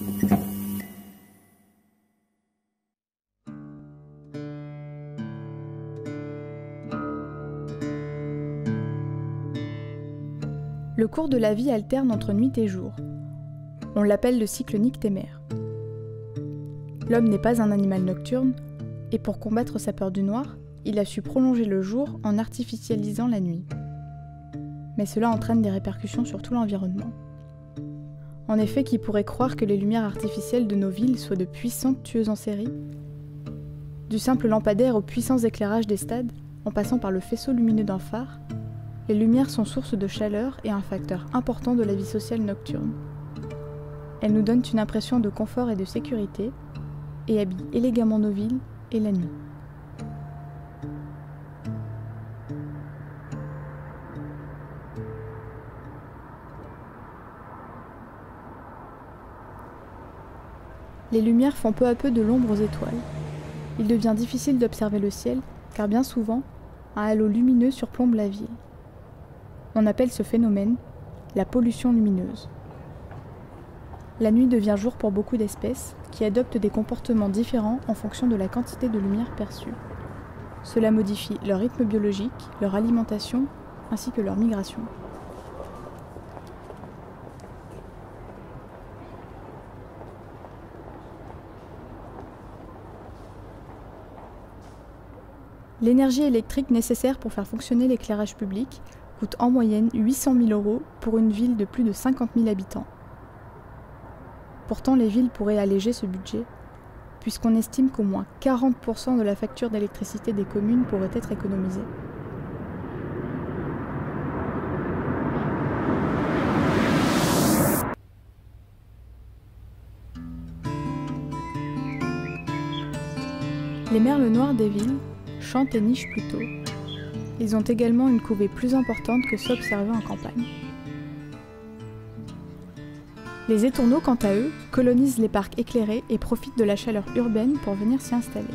Le cours de la vie alterne entre nuit et jour. On l'appelle le cycle nictémaire. L'homme n'est pas un animal nocturne, et pour combattre sa peur du noir, il a su prolonger le jour en artificialisant la nuit. Mais cela entraîne des répercussions sur tout l'environnement. En effet, qui pourrait croire que les lumières artificielles de nos villes soient de puissantes tueuses en série ? Du simple lampadaire au puissant éclairage des stades, en passant par le faisceau lumineux d'un phare, les lumières sont source de chaleur et un facteur important de la vie sociale nocturne. Elles nous donnent une impression de confort et de sécurité, et habillent élégamment nos villes et la nuit. Les lumières font peu à peu de l'ombre aux étoiles. Il devient difficile d'observer le ciel, car bien souvent, un halo lumineux surplombe la ville. On appelle ce phénomène la pollution lumineuse. La nuit devient jour pour beaucoup d'espèces, qui adoptent des comportements différents en fonction de la quantité de lumière perçue. Cela modifie leur rythme biologique, leur alimentation, ainsi que leur migration. L'énergie électrique nécessaire pour faire fonctionner l'éclairage public coûte en moyenne 800 000 € pour une ville de plus de 50 000 habitants. Pourtant, les villes pourraient alléger ce budget, puisqu'on estime qu'au moins 40% de la facture d'électricité des communes pourrait être économisée. Les merles noirs des villes chantent et nichent plus tôt. Ils ont également une couvée plus importante que ceux observés en campagne. Les étourneaux, quant à eux, colonisent les parcs éclairés et profitent de la chaleur urbaine pour venir s'y installer.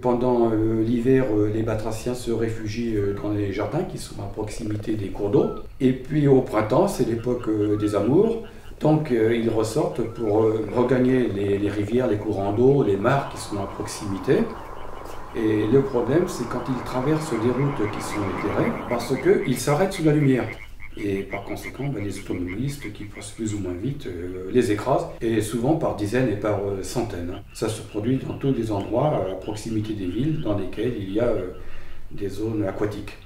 Pendant l'hiver, les batraciens se réfugient dans les jardins qui sont à proximité des cours d'eau. Et puis au printemps, c'est l'époque des amours. Donc ils ressortent pour regagner les rivières, les courants d'eau, les mares qui sont à proximité. Et le problème, c'est quand ils traversent des routes qui sont éclairées, parce qu'ils s'arrêtent sous la lumière. Et par conséquent, les automobilistes qui passent plus ou moins vite les écrasent, et souvent par dizaines et par centaines. Ça se produit dans tous les endroits à proximité des villes dans lesquelles il y a des zones aquatiques.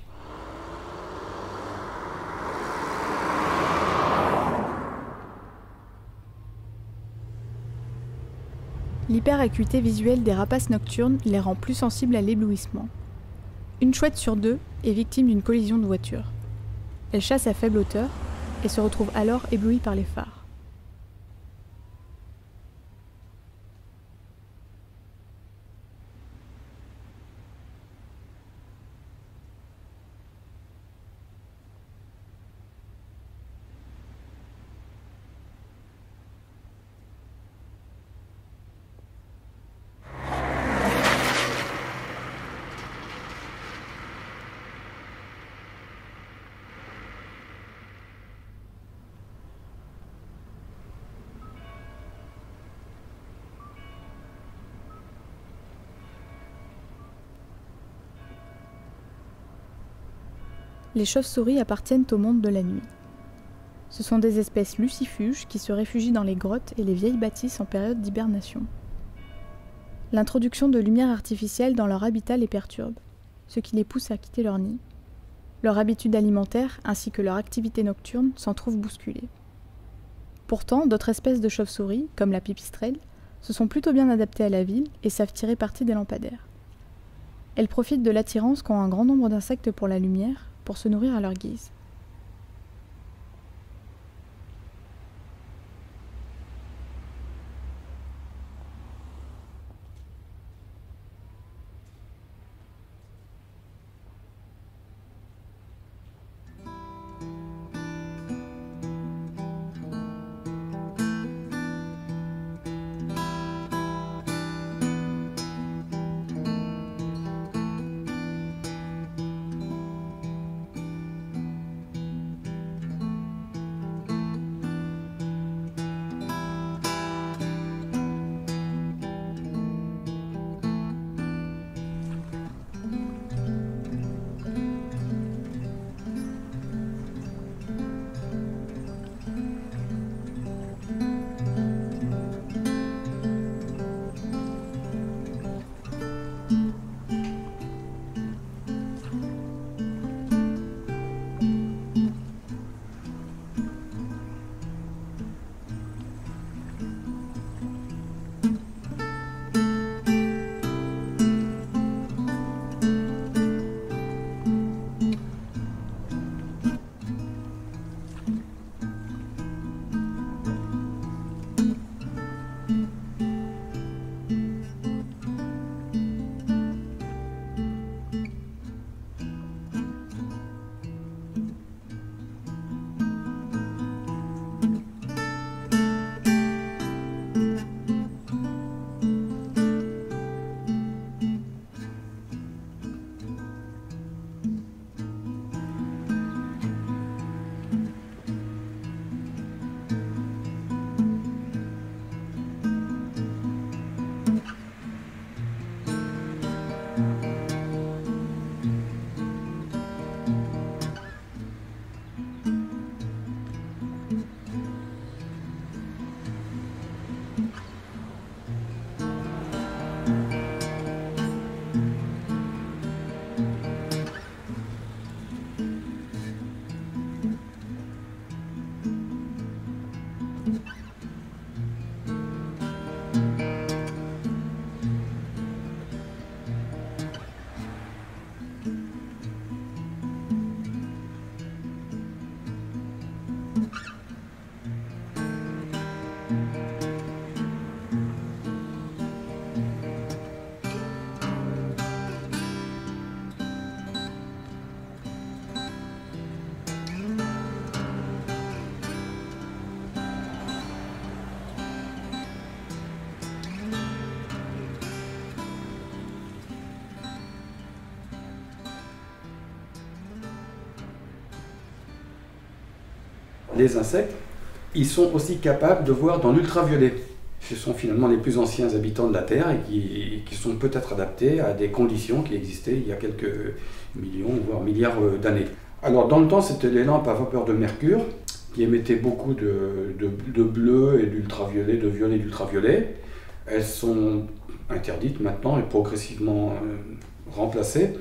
L'hyperacuité visuelle des rapaces nocturnes les rend plus sensibles à l'éblouissement. Une chouette sur deux est victime d'une collision de voiture. Elle chasse à faible hauteur et se retrouve alors éblouie par les phares. Les chauves-souris appartiennent au monde de la nuit. Ce sont des espèces lucifuges qui se réfugient dans les grottes et les vieilles bâtisses en période d'hibernation. L'introduction de lumière artificielle dans leur habitat les perturbe, ce qui les pousse à quitter leur nid. Leur habitude alimentaire ainsi que leur activité nocturne s'en trouvent bousculées. Pourtant, d'autres espèces de chauves-souris, comme la pipistrelle, se sont plutôt bien adaptées à la ville et savent tirer parti des lampadaires. Elles profitent de l'attirance qu'ont un grand nombre d'insectes pour la lumière, pour se nourrir à leur guise. Les insectes, ils sont aussi capables de voir dans l'ultraviolet. Ce sont finalement les plus anciens habitants de la Terre et qui sont peut-être adaptés à des conditions qui existaient il y a quelques millions, voire milliards d'années. Alors dans le temps, c'était les lampes à vapeur de mercure qui émettaient beaucoup de bleu et d'ultraviolet, de violet et d'ultraviolet. Elles sont interdites maintenant et progressivement remplacées,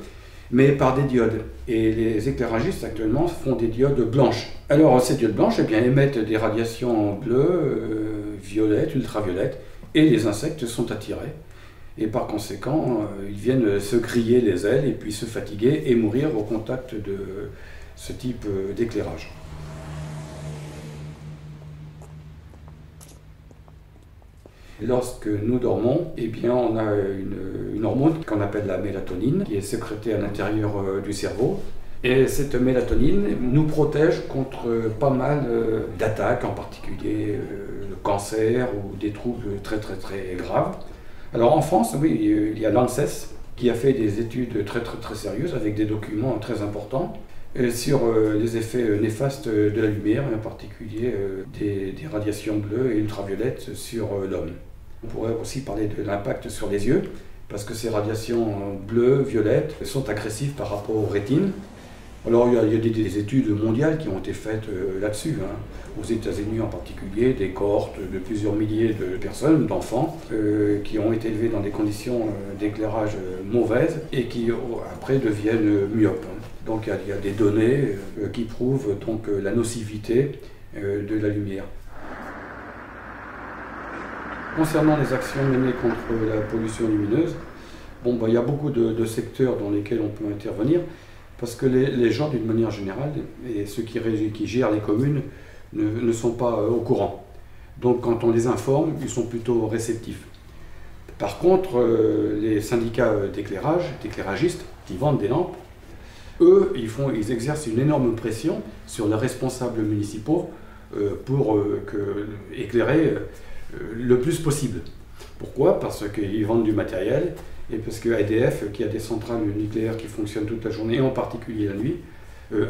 mais par des diodes. Et les éclairagistes actuellement font des diodes blanches. Alors ces diodes blanches eh bien, émettent des radiations bleues, violettes, ultraviolettes, et les insectes sont attirés. Et par conséquent, ils viennent se griller les ailes et puis se fatiguer et mourir au contact de ce type d'éclairage. Lorsque nous dormons, eh bien, on a une hormone qu'on appelle la mélatonine, qui est sécrétée à l'intérieur du cerveau. Et cette mélatonine nous protège contre pas mal d'attaques, en particulier le cancer ou des troubles très graves. Alors en France, oui, il y a l'ANSES qui a fait des études très sérieuses avec des documents très importants sur les effets néfastes de la lumière, et en particulier des radiations bleues et ultraviolettes sur l'homme. On pourrait aussi parler de l'impact sur les yeux, parce que ces radiations bleues, violettes sont agressives par rapport aux rétines. Alors il y a des études mondiales qui ont été faites là-dessus, hein. Aux États-Unis en particulier, des cohortes de plusieurs milliers de personnes, d'enfants, qui ont été élevés dans des conditions d'éclairage mauvaises et qui après deviennent myopes. Donc il y a des données qui prouvent donc la nocivité de la lumière. Concernant les actions menées contre la pollution lumineuse, bon, il y a beaucoup de secteurs dans lesquels on peut intervenir, parce que les gens, d'une manière générale, et ceux qui gèrent les communes, ne sont pas au courant. Donc quand on les informe, ils sont plutôt réceptifs. Par contre, les syndicats d'éclairagistes, qui vendent des lampes, eux, ils exercent une énorme pression sur les responsables municipaux pour éclairer le plus possible. Pourquoi? Parce qu'ils vendent du matériel et parce que EDF, qui a des centrales nucléaires qui fonctionnent toute la journée, et en particulier la nuit,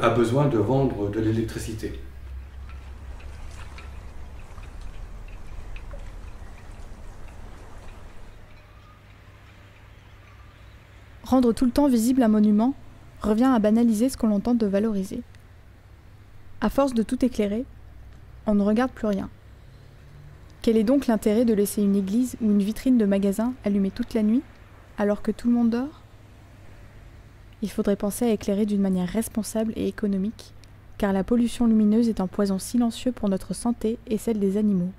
a besoin de vendre de l'électricité. Rendre tout le temps visible un monument revient à banaliser ce que l'on tente de valoriser. À force de tout éclairer, on ne regarde plus rien. Quel est donc l'intérêt de laisser une église ou une vitrine de magasin allumée toute la nuit, alors que tout le monde dort? Il faudrait penser à éclairer d'une manière responsable et économique, car la pollution lumineuse est un poison silencieux pour notre santé et celle des animaux.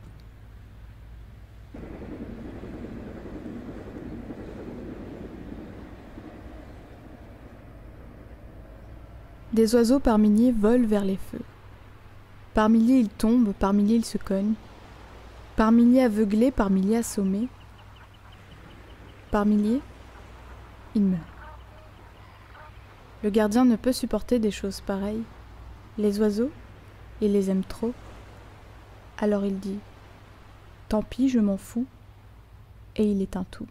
Des oiseaux par milliers volent vers les feux. Par milliers ils tombent, par milliers ils se cognent. Par milliers aveuglés, par milliers assommés. Par milliers, ils meurent. Le gardien ne peut supporter des choses pareilles. Les oiseaux, il les aime trop. Alors il dit « Tant pis, je m'en fous » et il éteint tout.